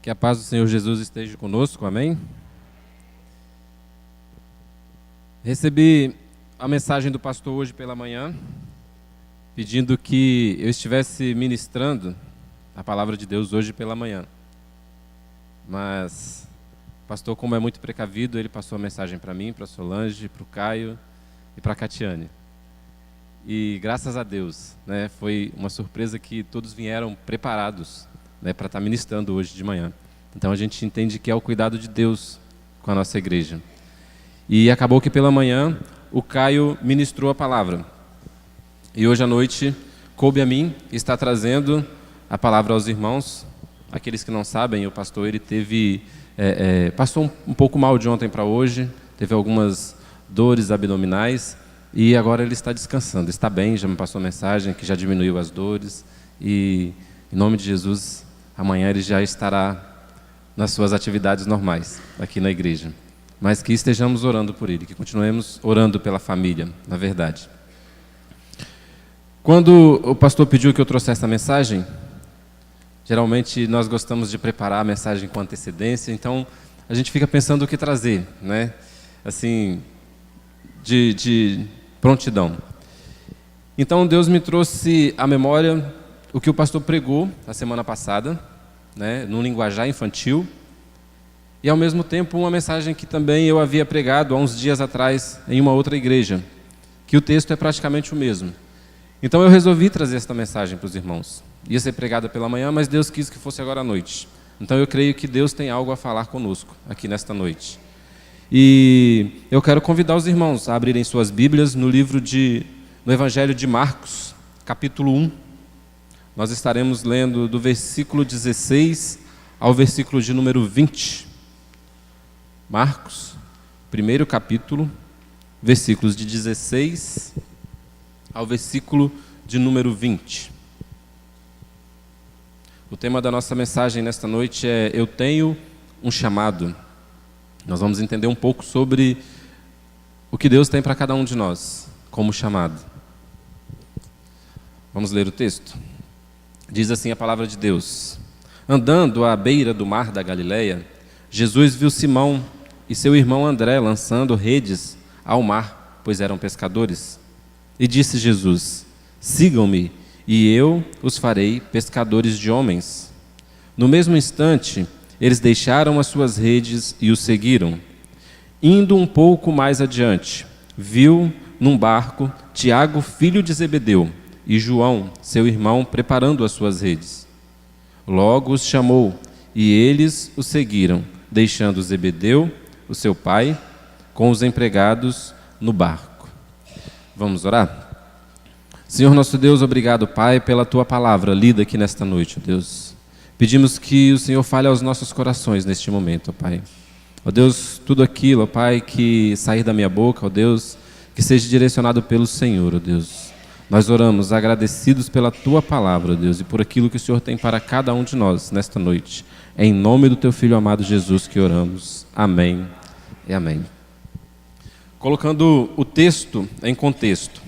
Que a paz do Senhor Jesus esteja conosco, amém? Recebi a mensagem do pastor hoje pela manhã, pedindo que eu estivesse ministrando a palavra de Deus hoje pela manhã. Mas o pastor, como é muito precavido, ele passou a mensagem para mim, para Solange, para o Caio e para a Catiane. E graças a Deus, né, foi uma surpresa que todos vieram preparados, né, para estar ministrando hoje de manhã. Então a gente entende que é o cuidado de Deus com a nossa igreja. E acabou que pela manhã o Caio ministrou a palavra. E hoje à noite coube a mim estar trazendo a palavra aos irmãos. Aqueles que não sabem, o pastor ele passou um pouco mal de ontem para hoje, teve algumas dores abdominais e agora ele está descansando, está bem, já me passou a mensagem que já diminuiu as dores e em nome de Jesus, amanhã ele já estará nas suas atividades normais aqui na igreja. Mas que estejamos orando por ele, que continuemos orando pela família, na verdade. Quando o pastor pediu que eu trouxesse a mensagem, geralmente nós gostamos de preparar a mensagem com antecedência, então a gente fica pensando o que trazer, né? Assim, de prontidão. Então Deus me trouxe à memória o que o pastor pregou a semana passada, né, num linguajar infantil, e ao mesmo tempo uma mensagem que também eu havia pregado há uns dias atrás em uma outra igreja, que o texto é praticamente o mesmo. Então eu resolvi trazer esta mensagem para os irmãos. Ia ser pregada pela manhã, mas Deus quis que fosse agora à noite. Então eu creio que Deus tem algo a falar conosco aqui nesta noite. E eu quero convidar os irmãos a abrirem suas Bíblias no Evangelho de Marcos, capítulo 1. Nós estaremos lendo do versículo 16 ao versículo de número 20. Marcos, primeiro capítulo, versículos de 16 ao versículo de número 20. O tema da nossa mensagem nesta noite é Eu tenho um chamado. Nós vamos entender um pouco sobre o que Deus tem para cada um de nós como chamado. Vamos ler o texto? Diz assim a palavra de Deus: Andando à beira do mar da Galileia, Jesus viu Simão e seu irmão André lançando redes ao mar, pois eram pescadores. E disse Jesus: Sigam-me, e eu os farei pescadores de homens. No mesmo instante, eles deixaram as suas redes e o seguiram. Indo um pouco mais adiante, viu num barco Tiago, filho de Zebedeu, e João, seu irmão, preparando as suas redes. Logo os chamou, e eles o seguiram, deixando Zebedeu, o seu pai, com os empregados no barco. Vamos orar? Senhor nosso Deus, obrigado, Pai, pela Tua palavra lida aqui nesta noite, ó Deus. Pedimos que o Senhor fale aos nossos corações neste momento, ó Pai. Ó Deus, tudo aquilo, ó Pai, que sair da minha boca, ó Deus, que seja direcionado pelo Senhor, ó Deus. Nós oramos agradecidos pela Tua palavra, ó Deus, e por aquilo que o Senhor tem para cada um de nós nesta noite. É em nome do Teu Filho amado Jesus que oramos. Amém e amém. Colocando o texto em contexto.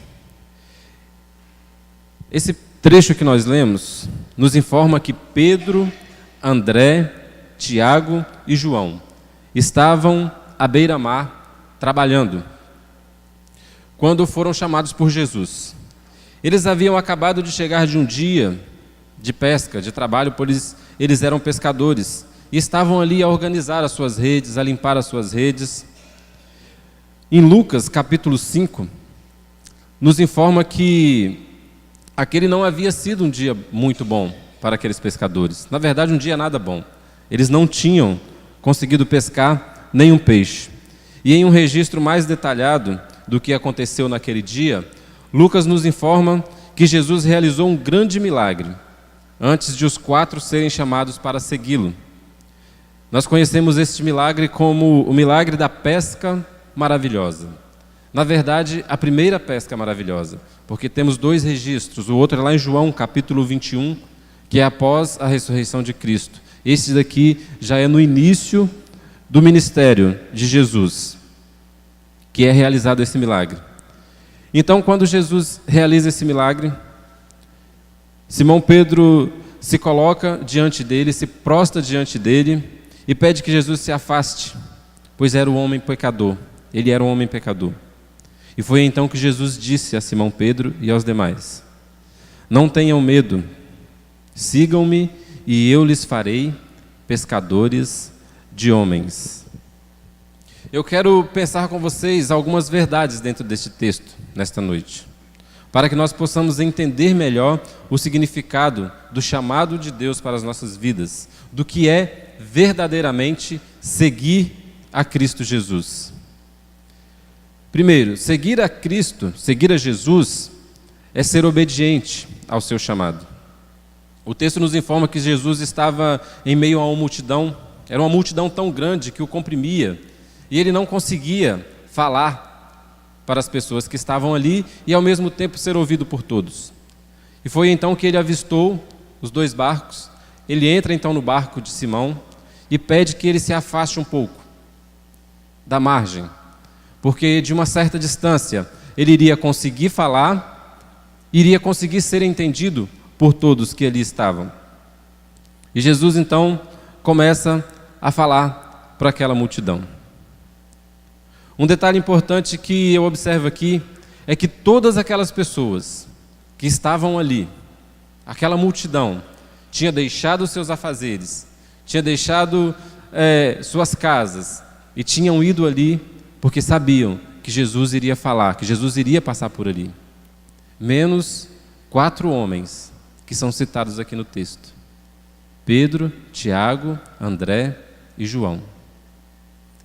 Esse trecho que nós lemos nos informa que Pedro, André, Tiago e João estavam à beira-mar trabalhando quando foram chamados por Jesus. Eles haviam acabado de chegar de um dia de pesca, de trabalho, pois eles eram pescadores e estavam ali a organizar as suas redes, a limpar as suas redes. Em Lucas, capítulo 5, nos informa que aquele não havia sido um dia muito bom para aqueles pescadores. Na verdade, um dia nada bom. Eles não tinham conseguido pescar nenhum peixe. E em um registro mais detalhado do que aconteceu naquele dia, Lucas nos informa que Jesus realizou um grande milagre antes de os 4 serem chamados para segui-lo. Nós conhecemos este milagre como o milagre da pesca maravilhosa. Na verdade, a primeira pesca maravilhosa, porque temos 2 registros. O outro é lá em João, capítulo 21, que é após a ressurreição de Cristo. Este daqui já é no início do ministério de Jesus, que é realizado esse milagre. Então, quando Jesus realiza esse milagre, Simão Pedro se coloca diante dele, se prostra diante dele e pede que Jesus se afaste, pois era um homem pecador. Ele era um homem pecador. E foi então que Jesus disse a Simão Pedro e aos demais: não tenham medo, sigam-me e eu lhes farei pescadores de homens. Eu quero pensar com vocês algumas verdades dentro deste texto, nesta noite, para que nós possamos entender melhor o significado do chamado de Deus para as nossas vidas, do que é verdadeiramente seguir a Cristo Jesus. Primeiro, seguir a Cristo, seguir a Jesus, é ser obediente ao seu chamado. O texto nos informa que Jesus estava em meio a uma multidão, era uma multidão tão grande que o comprimia, e ele não conseguia falar para as pessoas que estavam ali e ao mesmo tempo ser ouvido por todos. E foi então que ele avistou os dois barcos, ele entra então no barco de Simão e pede que ele se afaste um pouco da margem, porque de uma certa distância ele iria conseguir falar, iria conseguir ser entendido por todos que ali estavam. E Jesus então começa a falar para aquela multidão. Um detalhe importante que eu observo aqui é que todas aquelas pessoas que estavam ali, aquela multidão, tinha deixado seus afazeres, tinha deixado suas casas e tinham ido ali porque sabiam que Jesus iria falar, que Jesus iria passar por ali. Menos 4 homens que são citados aqui no texto: Pedro, Tiago, André e João.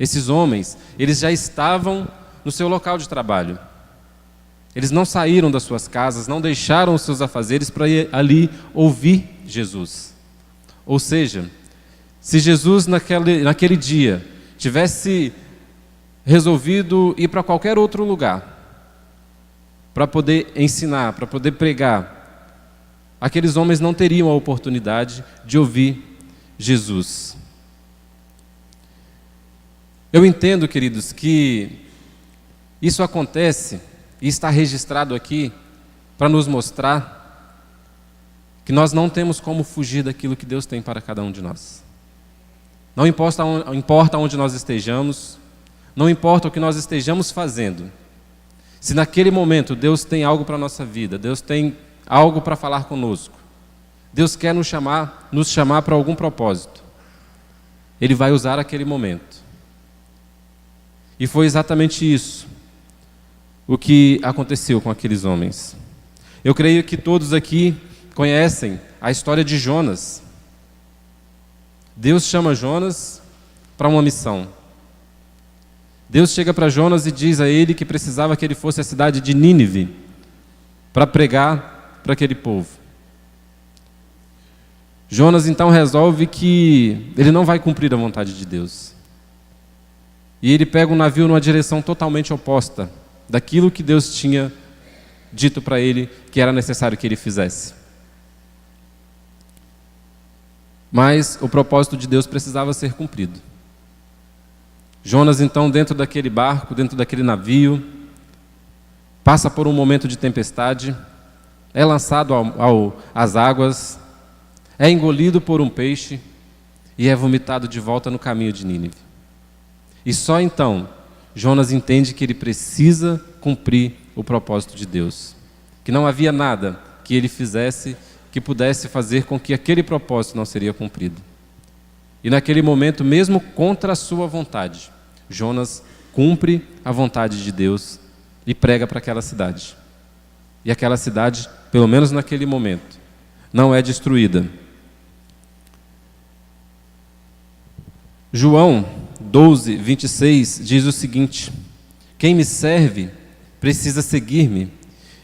Esses homens, eles já estavam no seu local de trabalho. Eles não saíram das suas casas, não deixaram os seus afazeres para ir ali ouvir Jesus. Ou seja, se Jesus naquele dia tivesse resolvido ir para qualquer outro lugar para poder ensinar, para poder pregar, aqueles homens não teriam a oportunidade de ouvir Jesus. Eu entendo, queridos, que isso acontece e está registrado aqui para nos mostrar que nós não temos como fugir daquilo que Deus tem para cada um de nós. Não importa onde nós estejamos, não importa o que nós estejamos fazendo, se naquele momento Deus tem algo para a nossa vida, Deus tem algo para falar conosco, Deus quer nos chamar para algum propósito, Ele vai usar aquele momento. E foi exatamente isso o que aconteceu com aqueles homens. Eu creio que todos aqui conhecem a história de Jonas. Deus chama Jonas para uma missão. Deus chega para Jonas e diz a ele que precisava que ele fosse à cidade de Nínive para pregar para aquele povo. Jonas então resolve que ele não vai cumprir a vontade de Deus. E ele pega um navio numa direção totalmente oposta daquilo que Deus tinha dito para ele que era necessário que ele fizesse. Mas o propósito de Deus precisava ser cumprido. Jonas, então, dentro daquele barco, dentro daquele navio, passa por um momento de tempestade, é lançado às águas, é engolido por um peixe e é vomitado de volta no caminho de Nínive. E só então Jonas entende que ele precisa cumprir o propósito de Deus, que não havia nada que ele fizesse que pudesse fazer com que aquele propósito não seria cumprido. E naquele momento, mesmo contra a sua vontade, Jonas cumpre a vontade de Deus e prega para aquela cidade. E aquela cidade, pelo menos naquele momento, não é destruída. João 12, 26 diz o seguinte: quem me serve precisa seguir-me,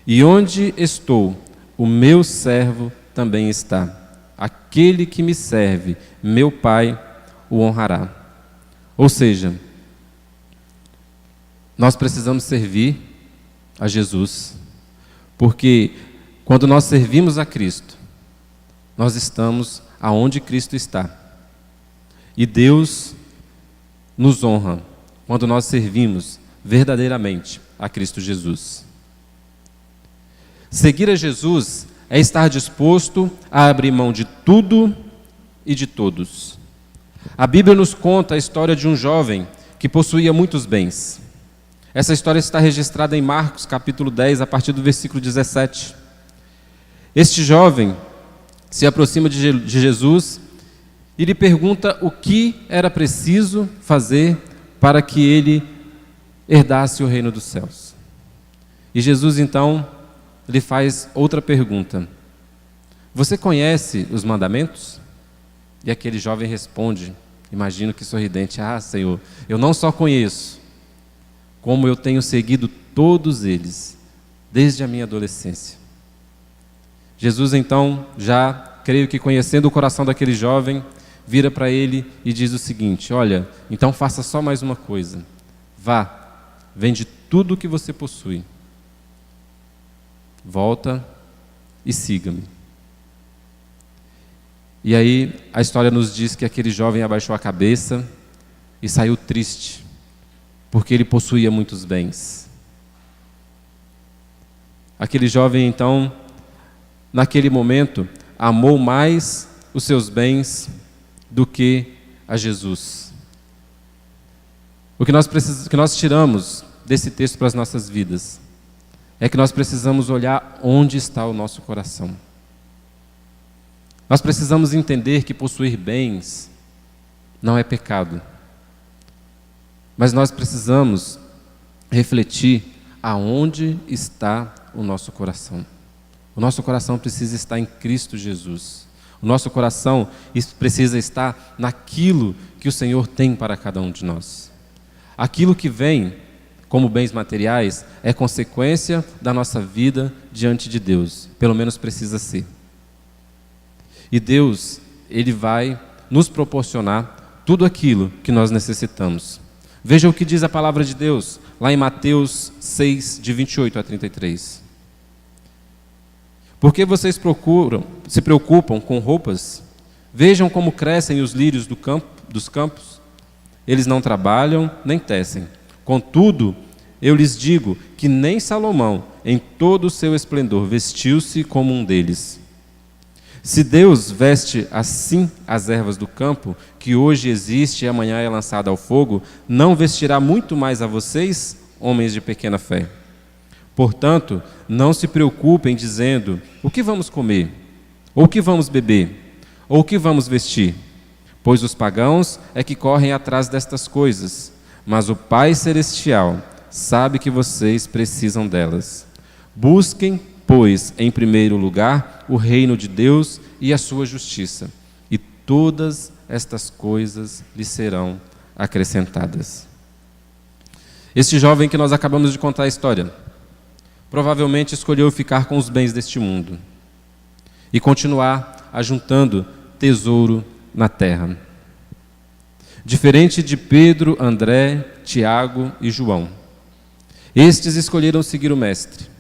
e onde estou, o meu servo também está. Aquele que me serve, meu Pai o honrará. Ou seja, nós precisamos servir a Jesus, porque quando nós servimos a Cristo, nós estamos aonde Cristo está. E Deus nos honra quando nós servimos verdadeiramente a Cristo Jesus. Seguir a Jesus é estar disposto a abrir mão de tudo e de todos. A Bíblia nos conta a história de um jovem que possuía muitos bens. Essa história está registrada em Marcos, capítulo 10, a partir do versículo 17. Este jovem se aproxima de Jesus e lhe pergunta o que era preciso fazer para que ele herdasse o reino dos céus. E Jesus, então, lhe faz outra pergunta. Você conhece os mandamentos? E aquele jovem responde, imagino que sorridente, Senhor, eu não só conheço, como eu tenho seguido todos eles, desde a minha adolescência. Jesus, então, já creio que conhecendo o coração daquele jovem, vira para ele e diz o seguinte, olha, então faça só mais uma coisa, vá, vende tudo o que você possui, volta e siga-me. E aí a história nos diz que aquele jovem abaixou a cabeça e saiu triste, porque ele possuía muitos bens. Aquele jovem, então, naquele momento, amou mais os seus bens do que a Jesus. O que nós tiramos desse texto para as nossas vidas é que nós precisamos olhar onde está o nosso coração. Nós precisamos entender que possuir bens não é pecado. Mas nós precisamos refletir aonde está o nosso coração. O nosso coração precisa estar em Cristo Jesus. O nosso coração precisa estar naquilo que o Senhor tem para cada um de nós. Aquilo que vem como bens materiais é consequência da nossa vida diante de Deus. Pelo menos precisa ser. E Deus, Ele vai nos proporcionar tudo aquilo que nós necessitamos. Veja o que diz a palavra de Deus, lá em Mateus 6, de 28 a 33. Por que vocês se preocupam com roupas? Vejam como crescem os lírios dos campos. Eles não trabalham, nem tecem. Contudo, eu lhes digo que nem Salomão, em todo o seu esplendor, vestiu-se como um deles. Se Deus veste assim as ervas do campo, que hoje existe e amanhã é lançada ao fogo, não vestirá muito mais a vocês, homens de pequena fé. Portanto, não se preocupem dizendo, o que vamos comer? Ou o que vamos beber? Ou o que vamos vestir? Pois os pagãos é que correm atrás destas coisas, mas o Pai Celestial sabe que vocês precisam delas. Busquem, pois, em primeiro lugar, o reino de Deus e a sua justiça, e todas estas coisas lhe serão acrescentadas. Este jovem que nós acabamos de contar a história, provavelmente escolheu ficar com os bens deste mundo e continuar ajuntando tesouro na terra. Diferente de Pedro, André, Tiago e João, estes escolheram seguir o Mestre.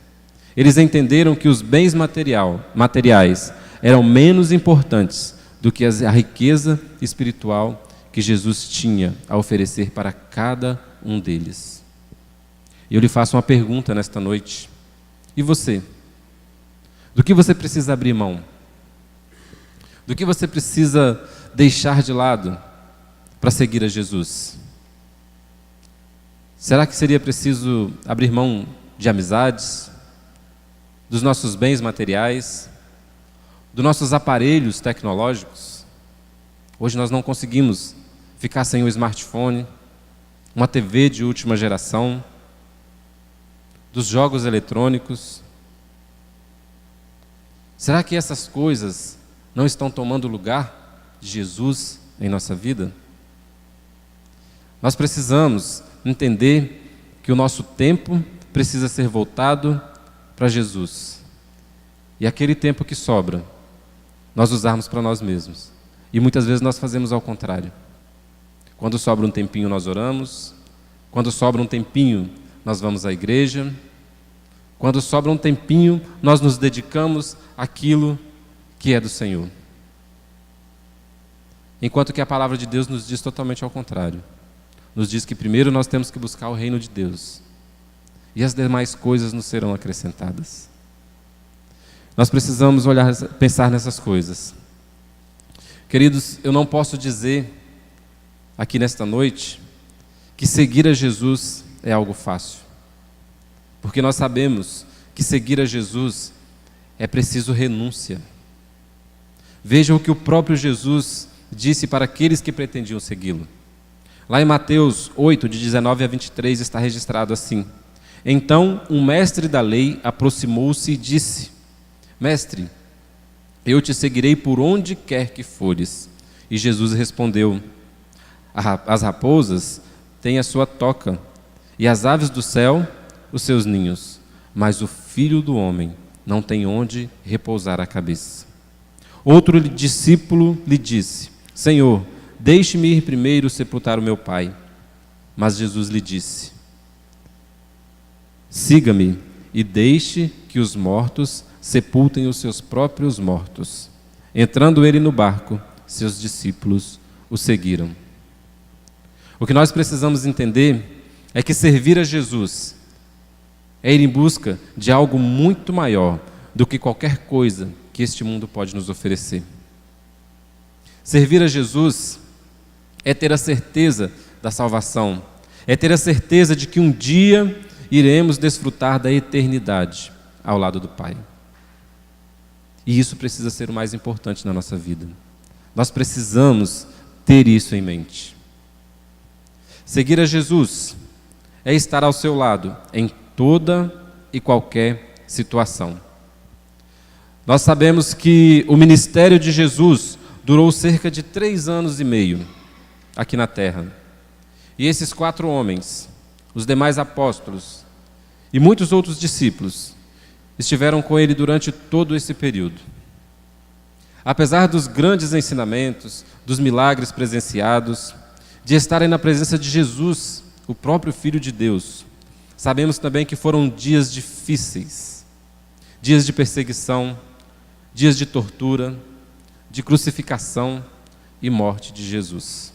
Eles entenderam que os bens materiais eram menos importantes do que a riqueza espiritual que Jesus tinha a oferecer para cada um deles. E eu lhe faço uma pergunta nesta noite. E você? Do que você precisa abrir mão? Do que você precisa deixar de lado para seguir a Jesus? Será que seria preciso abrir mão de amizades, dos nossos bens materiais, dos nossos aparelhos tecnológicos? Hoje nós não conseguimos ficar sem um smartphone, uma TV de última geração, dos jogos eletrônicos. Será que essas coisas não estão tomando lugar de Jesus em nossa vida? Nós precisamos entender que o nosso tempo precisa ser voltado para Jesus. E aquele tempo que sobra, nós usarmos para nós mesmos. E muitas vezes nós fazemos ao contrário. Quando sobra um tempinho, nós oramos. Quando sobra um tempinho, nós vamos à igreja. Quando sobra um tempinho, nós nos dedicamos àquilo que é do Senhor. Enquanto que a palavra de Deus nos diz totalmente ao contrário. Nos diz que primeiro nós temos que buscar o reino de Deus. E as demais coisas nos serão acrescentadas. Nós precisamos pensar nessas coisas. Queridos, eu não posso dizer aqui nesta noite que seguir a Jesus é algo fácil, porque nós sabemos que seguir a Jesus é preciso renúncia. Vejam o que o próprio Jesus disse para aqueles que pretendiam segui-lo. Lá em Mateus 8, de 19 a 23, está registrado assim: Então um mestre da lei aproximou-se e disse: Mestre, eu te seguirei por onde quer que fores. E Jesus respondeu: As raposas têm a sua toca, e as aves do céu os seus ninhos, mas o Filho do Homem não tem onde repousar a cabeça. Outro discípulo lhe disse: Senhor, deixe-me ir primeiro sepultar o meu pai. Mas Jesus lhe disse: Siga-me e deixe que os mortos sepultem os seus próprios mortos. Entrando ele no barco, seus discípulos o seguiram. O que nós precisamos entender é que servir a Jesus é ir em busca de algo muito maior do que qualquer coisa que este mundo pode nos oferecer. Servir a Jesus é ter a certeza da salvação, é ter a certeza de que um dia iremos desfrutar da eternidade ao lado do Pai. E isso precisa ser o mais importante na nossa vida. Nós precisamos ter isso em mente. Seguir a Jesus é estar ao seu lado em toda e qualquer situação. Nós sabemos que o ministério de Jesus durou cerca de 3 anos e meio aqui na terra. E esses 4 homens, os demais apóstolos e muitos outros discípulos estiveram com ele durante todo esse período. Apesar dos grandes ensinamentos, dos milagres presenciados, de estarem na presença de Jesus, o próprio Filho de Deus, sabemos também que foram dias difíceis, dias de perseguição, dias de tortura, de crucificação e morte de Jesus.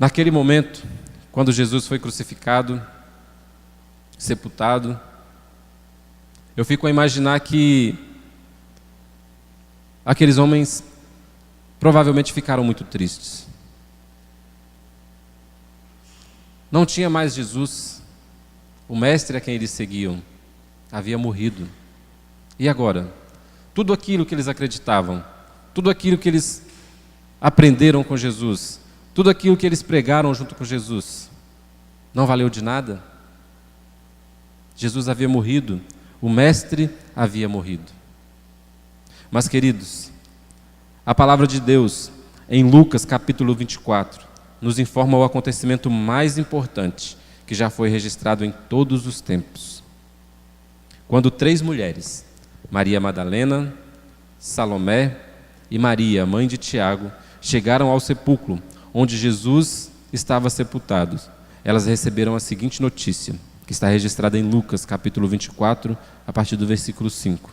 Naquele momento, quando Jesus foi crucificado, sepultado, eu fico a imaginar que aqueles homens provavelmente ficaram muito tristes. Não tinha mais Jesus, o mestre a quem eles seguiam havia morrido. E agora? Tudo aquilo que eles acreditavam, tudo aquilo que eles aprenderam com Jesus, tudo aquilo que eles pregaram junto com Jesus, não valeu de nada? Jesus havia morrido, o mestre havia morrido. Mas, queridos, a palavra de Deus, em Lucas capítulo 24, nos informa o acontecimento mais importante que já foi registrado em todos os tempos. Quando 3 mulheres, Maria Madalena, Salomé e Maria, mãe de Tiago, chegaram ao sepulcro onde Jesus estava sepultado, elas receberam a seguinte notícia, que está registrada em Lucas capítulo 24, a partir do versículo 5.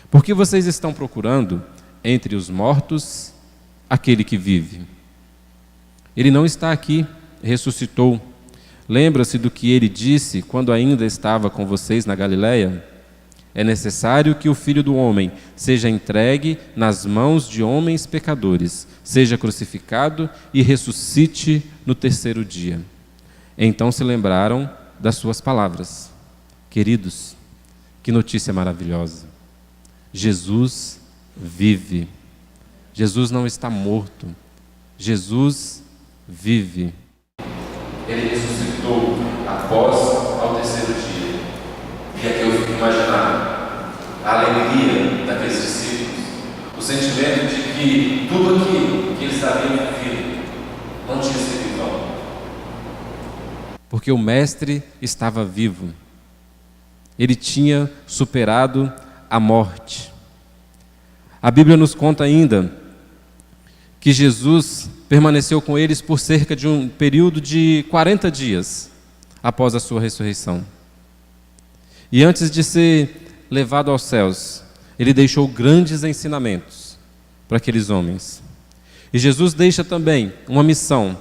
Por que vocês estão procurando entre os mortos aquele que vive? Ele não está aqui, ressuscitou. Lembra-se do que ele disse quando ainda estava com vocês na Galileia? É necessário que o Filho do Homem seja entregue nas mãos de homens pecadores, seja crucificado e ressuscite no 3º dia. Então se lembraram das suas palavras. Queridos, que notícia maravilhosa! Jesus vive. Jesus não está morto. Jesus vive. Ele ressuscitou após ao 3º dia. E aqui eu fico imaginando a alegria daqueles discípulos, o sentimento de que tudo aquilo que eles haviam vivido não tinha sido em vão. Porque o Mestre estava vivo. Ele tinha superado a morte. A Bíblia nos conta ainda que Jesus permaneceu com eles por cerca de um período de 40 dias após a sua ressurreição. E antes de ser levado aos céus, ele deixou grandes ensinamentos para aqueles homens. E Jesus deixa também uma missão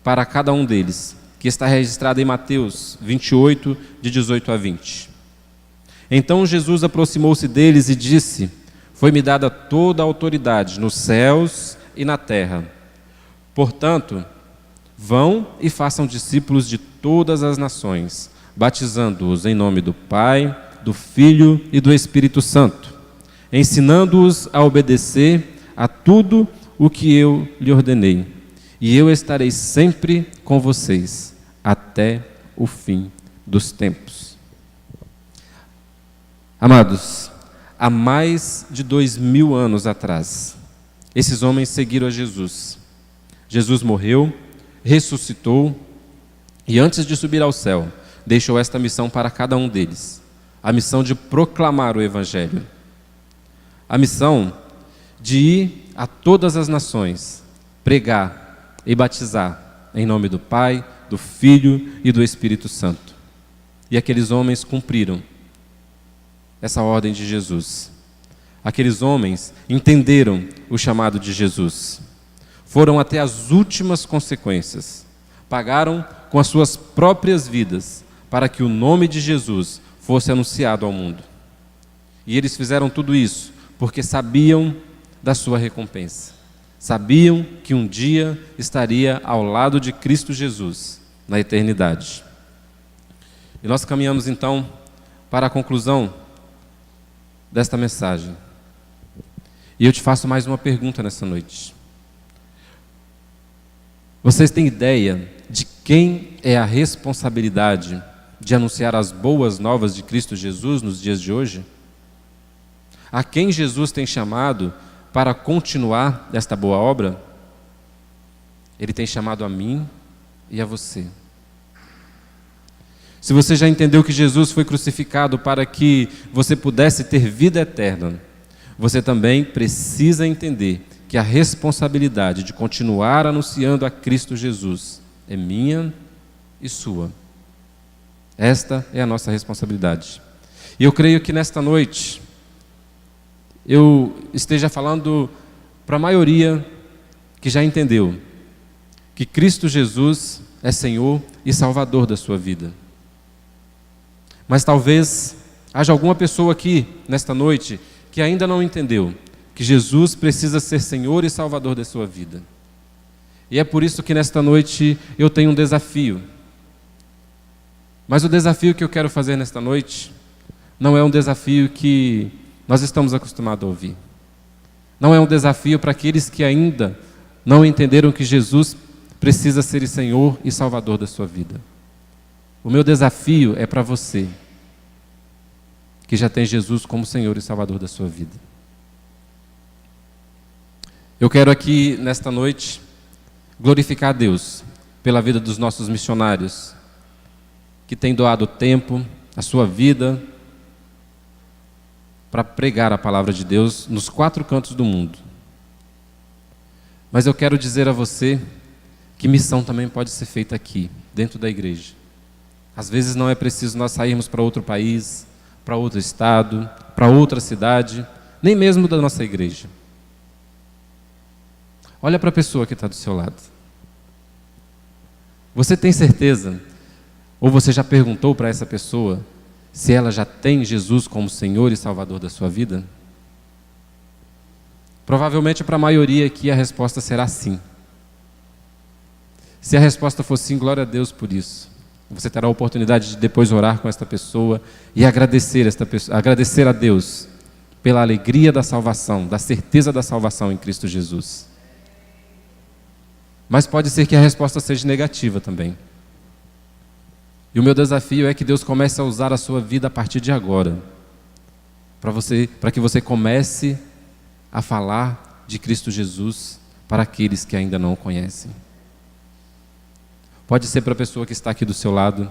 para cada um deles, que está registrada em Mateus 28, de 18 a 20. Então Jesus aproximou-se deles e disse: Foi-me dada toda a autoridade nos céus e na terra. Portanto, vão e façam discípulos de todas as nações, batizando-os em nome do Pai, do Filho e do Espírito Santo, ensinando-os a obedecer a tudo o que eu lhe ordenei. E eu estarei sempre com vocês, até o fim dos tempos. Amados, há mais de 2000 anos atrás, esses homens seguiram a Jesus. Jesus morreu, ressuscitou e antes de subir ao céu, deixou esta missão para cada um deles. A missão de proclamar o Evangelho. A missão de ir a todas as nações, pregar e batizar em nome do Pai, do Filho e do Espírito Santo. E aqueles homens cumpriram essa ordem de Jesus. Aqueles homens entenderam o chamado de Jesus. Foram até as últimas consequências. Pagaram com as suas próprias vidas para que o nome de Jesus fosse anunciado ao mundo. E eles fizeram tudo isso porque sabiam da sua recompensa. Sabiam que um dia estaria ao lado de Cristo Jesus na eternidade. E nós caminhamos então para a conclusão desta mensagem. E eu te faço mais uma pergunta nessa noite. Vocês têm ideia de quem é a responsabilidade de anunciar as boas novas de Cristo Jesus nos dias de hoje? A quem Jesus tem chamado para continuar esta boa obra? Ele tem chamado a mim e a você. Se você já entendeu que Jesus foi crucificado para que você pudesse ter vida eterna, você também precisa entender que a responsabilidade de continuar anunciando a Cristo Jesus é minha e sua. Esta é a nossa responsabilidade. E eu creio que nesta noite eu esteja falando para a maioria que já entendeu que Cristo Jesus é Senhor e Salvador da sua vida. Mas talvez haja alguma pessoa aqui nesta noite que ainda não entendeu que Jesus precisa ser Senhor e Salvador da sua vida. E é por isso que nesta noite eu tenho um desafio. Mas o desafio que eu quero fazer nesta noite não é um desafio que nós estamos acostumados a ouvir. Não é um desafio para aqueles que ainda não entenderam que Jesus precisa ser Senhor e Salvador da sua vida. O meu desafio é para você, que já tem Jesus como Senhor e Salvador da sua vida. Eu quero aqui, nesta noite, glorificar a Deus pela vida dos nossos missionários, que têm doado tempo, a sua vida, para pregar a palavra de Deus nos 4 cantos do mundo. Mas eu quero dizer a você que missão também pode ser feita aqui, dentro da igreja. Às vezes não é preciso nós sairmos para outro país, para outro estado, para outra cidade, nem mesmo da nossa igreja. Olha para a pessoa que está do seu lado. Você tem certeza, ou você já perguntou para essa pessoa, se ela já tem Jesus como Senhor e Salvador da sua vida? Provavelmente para a maioria aqui a resposta será sim. Se a resposta for sim, glória a Deus por isso. Você terá a oportunidade de depois orar com esta pessoa e agradecer a Deus pela alegria da salvação, da certeza da salvação em Cristo Jesus. Mas pode ser que a resposta seja negativa também. E o meu desafio é que Deus comece a usar a sua vida a partir de agora, para que você comece a falar de Cristo Jesus para aqueles que ainda não o conhecem. Pode ser para a pessoa que está aqui do seu lado.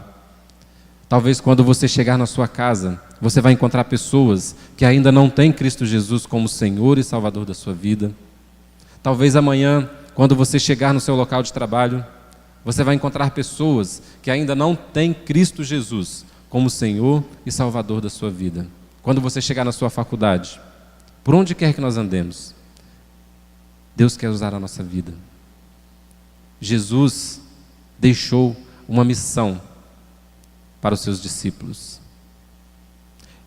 Talvez quando você chegar na sua casa, você vai encontrar pessoas que ainda não têm Cristo Jesus como Senhor e Salvador da sua vida. Talvez amanhã, quando você chegar no seu local de trabalho, você vai encontrar pessoas que ainda não têm Cristo Jesus como Senhor e Salvador da sua vida. Quando você chegar na sua faculdade, por onde quer que nós andemos, Deus quer usar a nossa vida. Jesus deixou uma missão para os seus discípulos.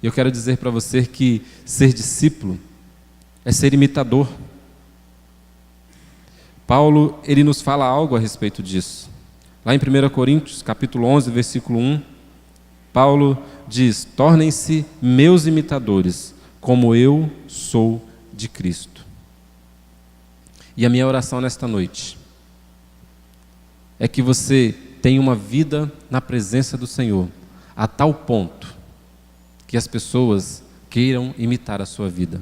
E eu quero dizer para você que ser discípulo é ser imitador. Paulo, ele nos fala algo a respeito disso. Lá em 1 Coríntios, capítulo 11, versículo 1, Paulo diz: tornem-se meus imitadores, como eu sou de Cristo. E a minha oração nesta noite é que você tenha uma vida na presença do Senhor, a tal ponto que as pessoas queiram imitar a sua vida.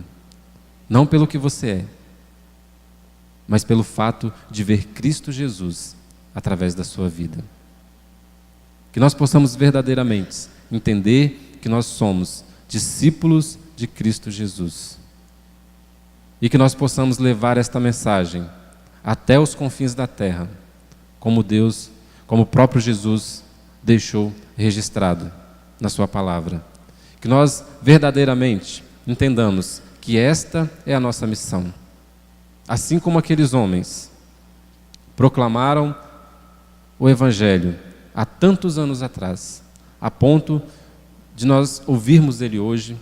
Não pelo que você é, mas pelo fato de ver Cristo Jesus através da sua vida. Que nós possamos verdadeiramente entender que nós somos discípulos de Cristo Jesus. E que nós possamos levar esta mensagem até os confins da terra, como Deus, como o próprio Jesus deixou registrado na sua palavra. Que nós verdadeiramente entendamos que esta é a nossa missão. Assim como aqueles homens proclamaram o Evangelho há tantos anos atrás, a ponto de nós ouvirmos ele hoje,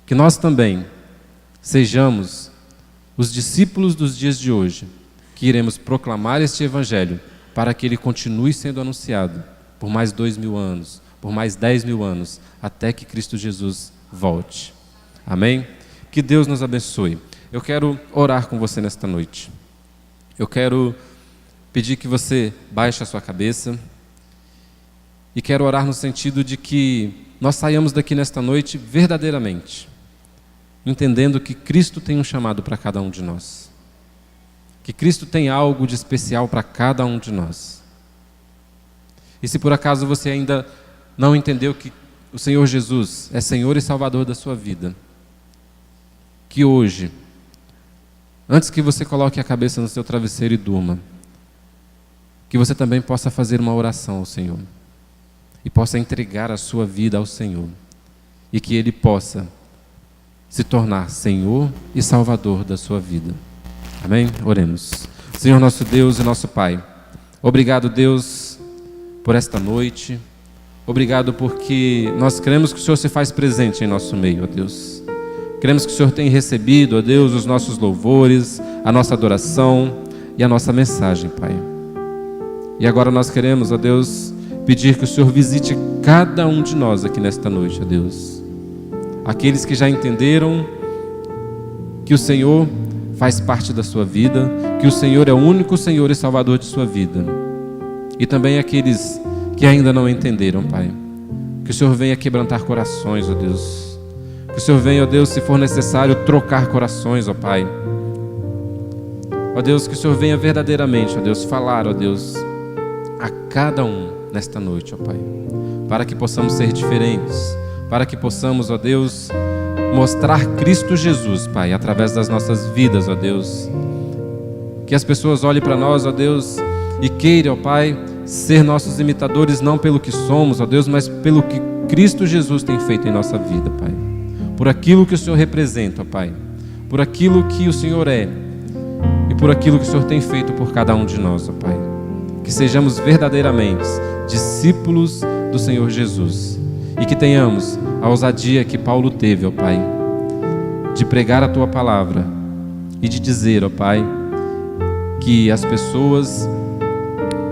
que nós também sejamos os discípulos dos dias de hoje, que iremos proclamar este Evangelho para que ele continue sendo anunciado por mais 2000 anos, por mais 10.000 anos, até que Cristo Jesus volte. Amém? Que Deus nos abençoe. Eu quero orar com você nesta noite. Eu quero pedir que você baixe a sua cabeça e quero orar no sentido de que nós saiamos daqui nesta noite verdadeiramente, entendendo que Cristo tem um chamado para cada um de nós, que Cristo tem algo de especial para cada um de nós. E se por acaso você ainda não entendeu que o Senhor Jesus é Senhor e Salvador da sua vida, que hoje, antes que você coloque a cabeça no seu travesseiro e durma, que você também possa fazer uma oração ao Senhor e possa entregar a sua vida ao Senhor e que Ele possa se tornar Senhor e Salvador da sua vida. Amém? Oremos. Senhor nosso Deus e nosso Pai, obrigado, Deus, por esta noite. Obrigado porque nós cremos que o Senhor se faz presente em nosso meio, ó Deus. Queremos que o Senhor tenha recebido, ó Deus, os nossos louvores, a nossa adoração e a nossa mensagem, Pai. E agora nós queremos, ó Deus, pedir que o Senhor visite cada um de nós aqui nesta noite, ó Deus. Aqueles que já entenderam que o Senhor faz parte da sua vida, que o Senhor é o único Senhor e Salvador de sua vida. E também aqueles que ainda não entenderam, Pai. Que o Senhor venha quebrantar corações, ó Deus. Que o Senhor venha, ó Deus, se for necessário, trocar corações, ó Pai. Ó Deus, que o Senhor venha verdadeiramente, ó Deus, falar, ó Deus, a cada um nesta noite, ó Pai. Para que possamos ser diferentes, para que possamos, ó Deus, mostrar Cristo Jesus, Pai, através das nossas vidas, ó Deus. Que as pessoas olhem para nós, ó Deus, e queiram, ó Pai, ser nossos imitadores, não pelo que somos, ó Deus, mas pelo que Cristo Jesus tem feito em nossa vida, Pai. Por aquilo que o Senhor representa, ó Pai. Por aquilo que o Senhor é. E por aquilo que o Senhor tem feito por cada um de nós, ó Pai. Que sejamos verdadeiramente discípulos do Senhor Jesus. E que tenhamos a ousadia que Paulo teve, ó Pai, de pregar a Tua palavra e de dizer, ó Pai, que as pessoas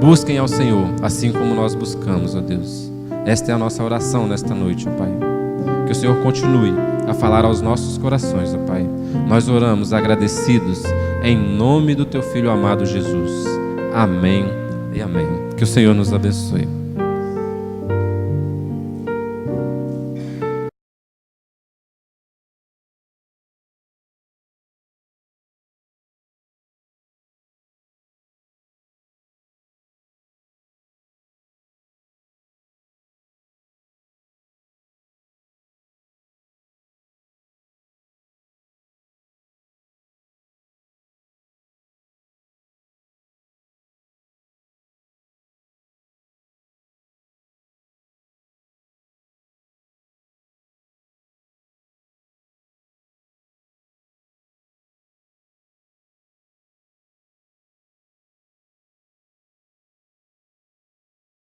busquem ao Senhor, assim como nós buscamos, ó Deus. Esta é a nossa oração nesta noite, ó Pai. Que o Senhor continue a falar aos nossos corações, ó Pai. Nós oramos agradecidos em nome do Teu Filho amado Jesus. Amém e amém. Que o Senhor nos abençoe.